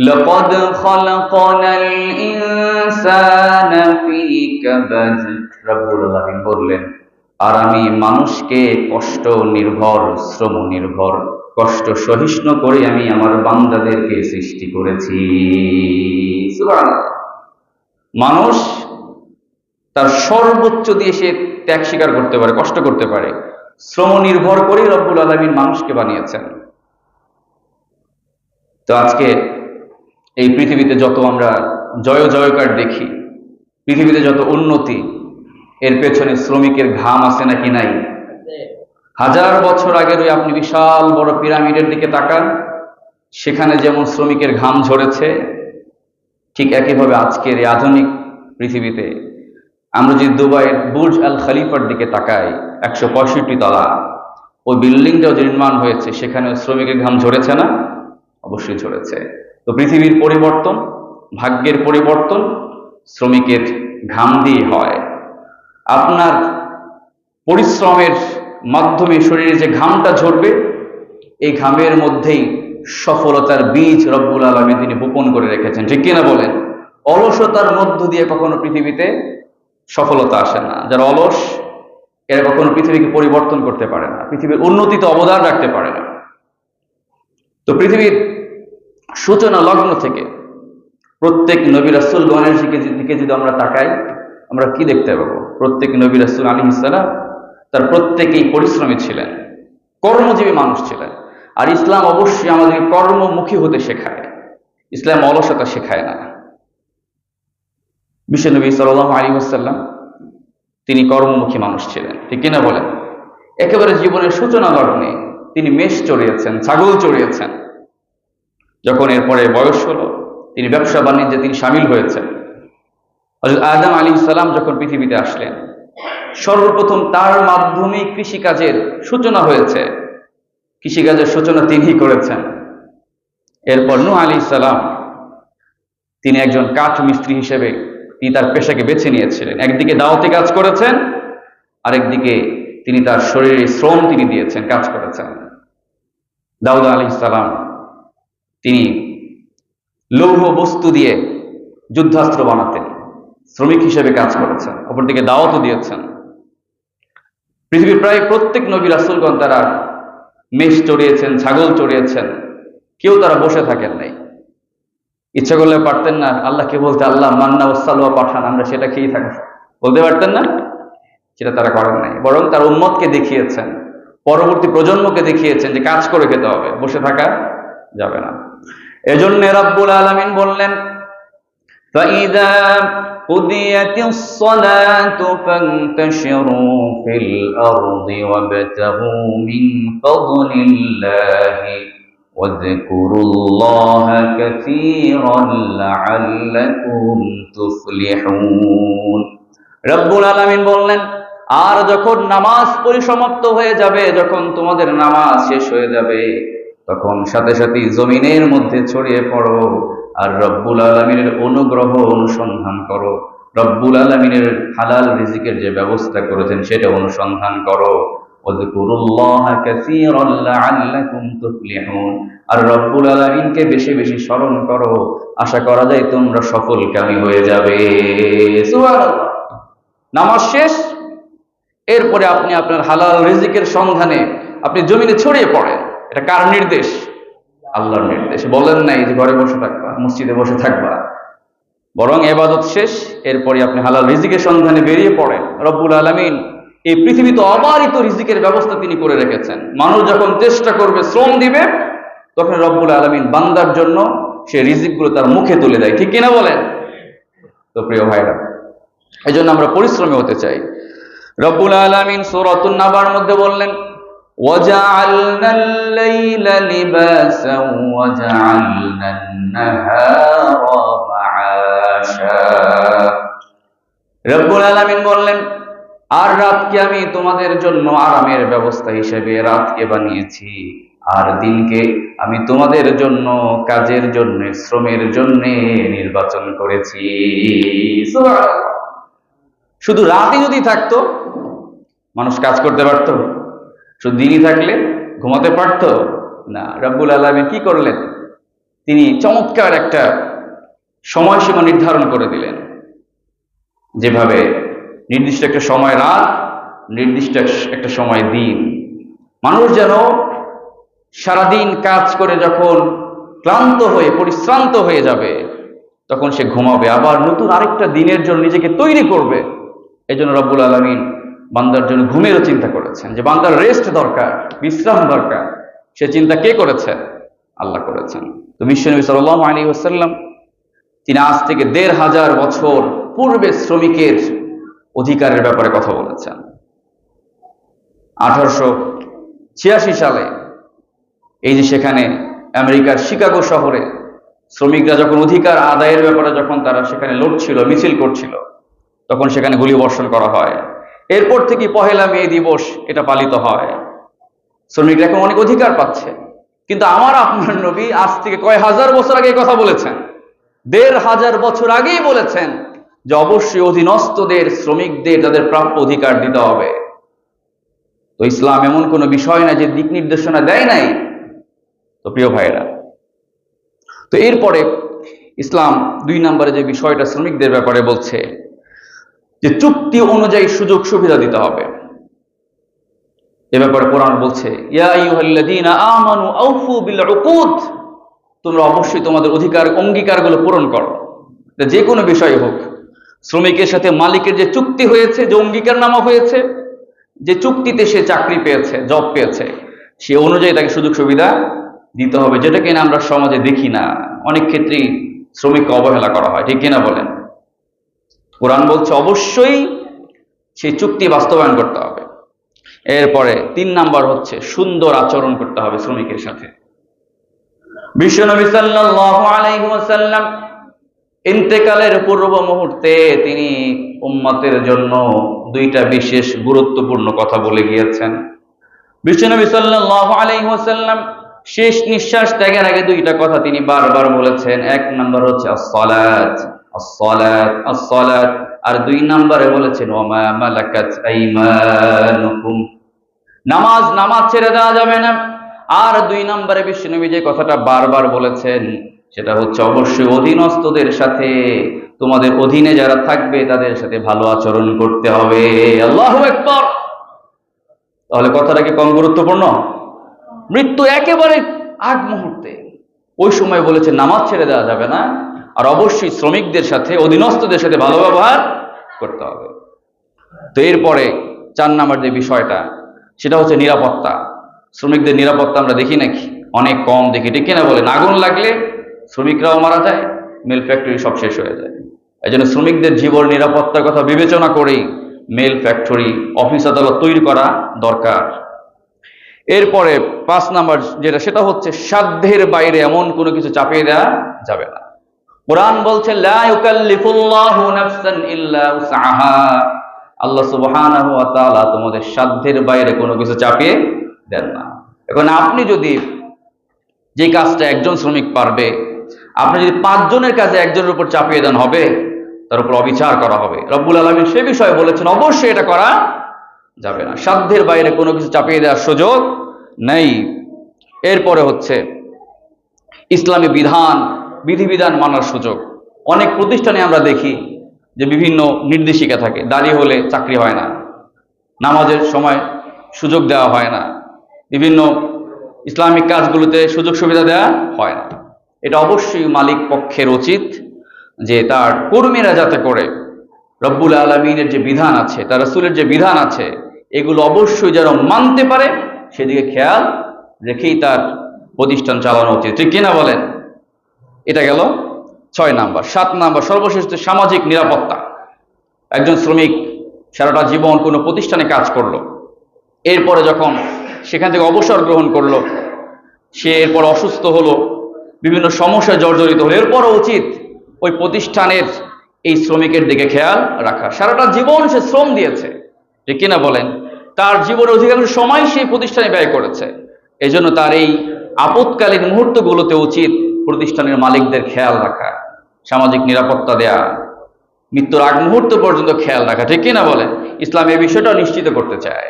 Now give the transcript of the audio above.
লাকাদ খালাকানাল ইনসানা ফি কাবাদ। রব্বুল আলামিন বললেন, আর আমি মানুষকে কষ্ট নির্ভর, শ্রম নির্ভর, কষ্ট সহিষ্ণু করে আমি আমার বান্দাদেরকে সৃষ্টি করেছি। সুবহানাল্লাহ। মানুষ তার সর্বোচ্চ দিয়ে সে ত্যাগ স্বীকার করতে পারে, কষ্ট করতে পারে। শ্রম নির্ভর করে রব্বুল আলামিন মানুষকে বানিয়েছেন। তো আজকে এই পৃথিবীতে যত আমরা জয় জয়কার দেখি, পৃথিবীতে যত উন্নতি, এর পেছনে শ্রমিকের ঘাম আছে নাকি নাই? হাজার বছর আগের ওই আপনি বিশাল বড় পিরামিডের দিকে তাকান, সেখানে যেমন শ্রমিকের ঘাম ঝরেছে, ঠিক একইভাবে আজকের এই আধুনিক পৃথিবীতে আমরা যদি দুবাইয়ের বুর্জ আল খলিফার দিকে তাকাই, 165 তলা, ওই বিল্ডিংটাও যে নির্মাণ হয়েছে, সেখানে শ্রমিকের ঘাম ঝরেছে না? অবশ্যই ঝরেছে। তো পৃথিবীর পরিবর্তন, ভাগ্যের পরিবর্তন শ্রমিকের ঘাম দিয়ে হয়। আপনার পরিশ্রমের মাধ্যমে শরীরে যে ঘামটা ঝরবে, এই ঘামের মধ্যেই সফলতার বীজ রব্বুল আলামিন তিনি বপন করে রেখেছেন। ঠিক কিনা বলেন? অলসতার মধ্য দিয়ে কখনো পৃথিবীতে সফলতা আসে না। যারা অলস, এরা কখনো পৃথিবীকে পরিবর্তন করতে পারে না, পৃথিবীর উন্নতিতে অবদান রাখতে পারে না। তো পৃথিবীর সূচনা লগ্ন থেকে প্রত্যেক নবী রাসূলগণের দিকে যদি আমরা তাকাই, আমরা কি দেখতে পাবো? প্রত্যেক নবী রাসূল আলাইহিস সালাম তার প্রত্যেকেই পরিশ্রমী ছিলেন, কর্মজীবী মানুষ ছিলেন। আর ইসলাম অবশ্যই আমাদেরকে কর্মমুখী হতে শেখায়, ইসলাম অলসতা শেখায় না। বিশ্বনবী সাল্লাল্লাহু আলাইহি ওয়াসাল্লাম তিনি কর্মমুখী মানুষ ছিলেন। ঠিক কিনা বলেন? একেবারে জীবনের সূচনা লগ্নে তিনি মেষ চড়িয়েছেন, ছাগল চড়িয়েছেন। যখন এরপরে বয়স হলো, তিনি ব্যবসা বাণিজ্যে তিনি সামিল হয়েছেন। হযরত আদম আলাইহিস সালাম যখন পৃথিবীতে আসলেন, সর্বপ্রথম তার মাধ্যমে কৃষিকাজের সূচনা হয়েছে। কৃষিকাজের সূচনা তিনিই করেছেন। এরপর নূহ আলাইহিস সালাম তিনি একজন কাঠ মিস্ত্রি হিসেবে তিনি তার পেশাকে বেছে নিয়েছিলেন। একদিকে দাওয়াতি কাজ করেছেন, আরেকদিকে তিনি তার শরীরে শ্রম তিনি দিয়েছেন, কাজ করেছেন। দাউদ আলাইহিস সালাম তিনি লৌহ বস্তু দিয়ে যুদ্ধাস্ত্র বানাতেন, শ্রমিক হিসেবে কাজ করেছেন, অপরদিকে দাওয়াতও দিয়েছেন। পৃথিবীর প্রায় প্রত্যেক নবী রাসূলগণ তারা মেষ চড়িয়েছেন, ছাগল চড়িয়েছেন, কেউ তারা বসে থাকেন নাই। ইচ্ছা করলে পারতেন না আল্লাহকে বলতে, আল্লাহ মান্না ও সালওয়া পাঠান, আমরা সেটা খেয়েই থাকবো, বলতে পারতেন না? সেটা তারা করেন নাই। বরং তার উম্মতকে দেখিয়েছেন, পরবর্তী প্রজন্মকে দেখিয়েছেন যে কাজ করে খেতে হবে, বসে থাকা যাবে না। এজন্য রাব্বুল আলামিন বললেন, فَإِذَا قُضِيَتِ الصَّلَاةُ فَانتَشِرُوا فِي الْأَرْضِ وَابْتَغُوا مِنْ فَضْلِ اللَّهِ وَاذْكُرُوا اللَّهَ كَثِيرًا لَعَلَّكُمْ تُفْلِحُونَ। রব্বুল আলামিন বললেন, আর যখন নামাজ পরিসমাপ্ত হয়ে যাবে, যখন তোমাদের নামাজ শেষ হয়ে যাবে, তখন সাথে সাথে জমিনের মধ্যে ছড়িয়ে পড়ো আর রব্বুল আলামিনের অনুগ্রহ অনুসন্ধান করো। রব্বুল আলামিনের হালাল রিজিকের যে ব্যবস্থা করেছেন সেটা অনুসন্ধান করো। ওয়াযকুরুল্লাহা কাসীরান লাআল্লাকুম তুফলিহুন। আর রব্বুল আলামিনকে বেশি বেশি স্মরণ করো, আশা করা যায় তোমরা সফলকামী হয়ে যাবে। সুবহানাল্লাহ। নামাজ শেষ, এরপরে আপনি আপনার হালাল রিজিকের সন্ধানে আপনি জমিনে ছড়িয়ে পড়েন। এটা কার নির্দেশ? আল্লাহর নির্দেশ। বলেন নাই যে ঘরে বসে থাকবা, মসজিদে বসে থাকবা, বরং ইবাদত শেষ, এরপরে আপনি হালাল রিজিকের সন্ধানে বেরিয়ে পড়েন। রব্বুল আলামিন এই পৃথিবীতে অবারিত রিজিকের ব্যবস্থা তিনি করে রেখেছেন। মানুষ যখন চেষ্টা করবে, শ্রম দিবে, তখন রব্বুল আলামিন বান্দার জন্য সে রিজিকগুলো তার মুখে তুলে দেয়। ঠিক কিনা বলেন? তো প্রিয় ভাইরা, এই জন্য আমরা পরিশ্রমী হতে চাই। রব্বুল আলামিন সূরাতুন নাবার মধ্যে বললেন, وَجَعَلْنَا اللَّيْلَ لِبَاسًا وَجَعَلْنَا النَّهَارَ مَعَاشًا। রব্বুল আলামিন বললেন, আর রাতকে আমি তোমাদের জন্য আরামের ব্যবস্থা হিসেবে রাতকে বানিয়েছি, আর দিনকে আমি তোমাদের জন্য কাজের জন্য, শ্রমের জন্য নির্বাচন করেছি। শুধু রাতই যদি থাকতো, মানুষ কাজ করতে পারতো? শুধু দিনই থাকলে ঘুমাতে পারতো না। রব্বুল আলামিন কি করলেন? তিনি চমৎকার একটা সময়সীমা নির্ধারণ করে দিলেন, যেভাবে নির্দিষ্ট একটা সময় রাত, নির্দিষ্ট একটা সময় দিন। মানুষ যেন সারাদিন কাজ করে যখন ক্লান্ত হয়ে পরিশ্রান্ত হয়ে যাবে তখন সে ঘুমাবে, আবার নতুন আরেকটা দিনের জন্য নিজেকে তৈরি করবে। এই জন্য রব্বুল আলামিন বান্দার জন্য ঘুমেরও চিন্তা করেছেন, যে বান্দার রেস্ট দরকার, বিশ্রাম দরকার। সে চিন্তা কে করেছেন? আল্লাহ করেছেন। তো বিশ্বনবী সাল্লাল্লাহু আলাইহি ওয়াসাল্লাম তিনি আজ থেকে ১৫০০ বছর পূর্বে শ্রমিকের অধিকারের ব্যাপারে কথা বলেছেন। 1886 সালে এই যে সেখানে আমেরিকার শিকাগো শহরে শ্রমিকরা যখন অধিকার আদায়ের ব্যাপারে যখন তারা সেখানে লড়ছিল, মিছিল করছিল, তখন সেখানে গুলিবর্ষণ করা হয়। এরপর থেকে ১লা মে দিবস এটা পালিত হয়। শ্রমিকরা এখন অনেক অধিকার পাচ্ছে, কিন্তু আমার আপনার নবী আজ থেকে কয় হাজার বছর আগে কথা বলেছেন, ১৫০০ বছর আগেই বলেছেন যে অবশ্যই অধীনস্থদের, শ্রমিকদের তাদের প্রাপ্য অধিকার দিতে হবে। তো ইসলাম এমন কোনো বিষয় না যে দিক নির্দেশনা দেয় নাই। তো প্রিয় ভাইরা, তো এরপরে ইসলাম ২ নম্বরে যে বিষয়টা শ্রমিকদের ব্যাপারে বলছে যে চুক্তি অনুযায়ী সুযোগ সুবিধা দিতে হবে। এ ব্যাপারে কোরআন বলছে, ইয়া আইয়ুহাল্লাযীনা আমানু আউফু বিল উকুদ, তোমরা অবশ্যই তোমাদের অঙ্গীকারগুলো পূরণ করো। যে কোনো বিষয় হোক, শ্রমিকের সাথে মালিকের যে চুক্তি হয়েছে, যে অঙ্গীকারনামা হয়েছে, যে চুক্তিতে সে চাকরি পেয়েছে, জব পেয়েছে, সে অনুযায়ী তাকে সুযোগ সুবিধা দিতে হবে। যেটা কিনা আমরা সমাজে দেখি না, অনেক ক্ষেত্রেই শ্রমিককে অবহেলা করা হয়, ঠিক কিনা বলেন? কোরআন বলছে অবশ্যই সেই চুক্তি বাস্তবায়ন করতে হবে। এরপরে ৩ নাম্বার হচ্ছে সুন্দর আচরণ করতে হবে শ্রমিকের সাথে। বিশ্বনবী সাল্লাল্লাহু আলাইহি ওয়াসাল্লাম ইন্তেকালের পূর্ব মুহূর্তে তিনি উম্মতের জন্য 2টা বিশেষ গুরুত্বপূর্ণ কথা বলে গিয়েছেন। বিশ্বনবী সাল্লাল্লাহু আলাইহি ওয়াসাল্লাম শেষ নিঃশ্বাস ত্যাগের আগে 2টা কথা তিনি বারবার বলেছেন। 1 নাম্বার হচ্ছে as-সালাত, as-সালাত, as-সালাত, আর 2 নম্বরে বলেছেন ওয়া মা মালাকাত আইমানুকুম, নামাজ ছেড়ে দেওয়া যাবে না। আর 2 নম্বরে বিশ্বনবী যে কথাটা বারবার বলেছেন সেটা হচ্ছে অবশ্যই অধীনস্থদের সাথে, তোমাদের অধীনে যারা থাকবে তাদের সাথে ভালো আচরণ করতে হবে। আল্লাহু আকবার। তাহলে কথাটা কি কম গুরুত্বপূর্ণ? মৃত্যু একেবারে আগ মুহূর্তে, ওই সময় বলেছে নামাজ ছেড়ে দেওয়া যাবে না, আর অবশ্যই শ্রমিকদের সাথে, অধীনস্থদের সাথে ভালো ব্যবহার করতে হবে। তো এরপরে 4 নম্বর যে বিষয়টা সেটা হচ্ছে নিরাপত্তা। শ্রমিকদের নিরাপত্তা আমরা দেখি নাকি? অনেক কম দেখি, ঠিক কিনা বলেন? আগুন লাগলে শ্রমিকরাও মারা যায়, মিল ফ্যাক্টরি সব শেষ হয়ে যায়। এই জন্য শ্রমিকদের জীবন নিরাপত্তার কথা বিবেচনা করেই মিল ফ্যাক্টরি, অফিস আদালত তৈরি করা দরকার। এরপরে 5 নম্বর যেটা, সেটা হচ্ছে সাধ্যের বাইরে এমন কোনো কিছু চাপিয়ে দেওয়া যাবে না। কোরআন বলছে লা ইউকাল্লিফুল্লাহু নাফসান ইল্লা উসআহা, আল্লাহ সুবহানাহু ওয়া তাআলা তোমাদের সাধ্যের বাইরে কোনো কিছু চাপিয়ে দেন না। এখন আপনি যদি যে কাজটা একজন শ্রমিক পারবে, আপনি যদি 5 জনের কাজে একজনের উপর চাপিয়ে দেন, হবে তার উপর অবিচার করা হবে। রব্বুল আলামিন সে বিষয়ে বলেছেন অবশ্যই এটা করা যাবে না, সাধ্যের বাইরে কোনো কিছু চাপিয়ে দেওয়ার সুযোগ নেই। এরপরে হচ্ছে ইসলামী বিধিবিধান মানার সুযোগ। অনেক প্রতিষ্ঠানে আমরা দেখি যে বিভিন্ন নির্দেশিকা থাকে, দাঁড়িয়ে হলে চাকরি হয় না, নামাজের সময় সুযোগ দেওয়া হয় না, বিভিন্ন ইসলামিক কাজগুলোতে সুযোগ সুবিধা দেওয়া হয় না। এটা অবশ্যই মালিক পক্ষের উচিত যে তার কর্মীরা যাতে করে রব্বুল আলামিনের যে বিধান আছে, তার রাসূলের যে বিধান আছে, এগুলো অবশ্যই যেন মানতে পারে সেদিকে খেয়াল রেখেই তার প্রতিষ্ঠান চালানো উচিত, ঠিক কিনা বলেন? এটা গেল 6 নাম্বার। 7 নাম্বার সর্বশেষ সামাজিক নিরাপত্তা। একজন শ্রমিক সারাটা জীবন কোনো প্রতিষ্ঠানে কাজ করলো, এরপরে যখন সেখান থেকে অবসর গ্রহণ করলো, সে এরপর অসুস্থ হলো, বিভিন্ন সমস্যায় জর্জরিত হলো, এরপরও উচিত ওই প্রতিষ্ঠানের এই শ্রমিকের দিকে খেয়াল রাখা। সারাটা জীবন সে শ্রম দিয়েছে, ঠিক কিনা বলেন? তার জীবনের অধিকাংশ সময় সেই প্রতিষ্ঠানে ব্যয় করেছে। এই জন্য তার এই আপৎকালীন মুহূর্তগুলোতে উচিত প্রতিষ্ঠানের মালিকদের খেয়াল রাখা, সামাজিক নিরাপত্তা দেয়া, মৃত্যুর আগ মুহূর্ত পর্যন্ত খেয়াল রাখা, ঠিক কিনা বলেন? ইসলাম এই বিষয়টা নিশ্চিত করতে চায়।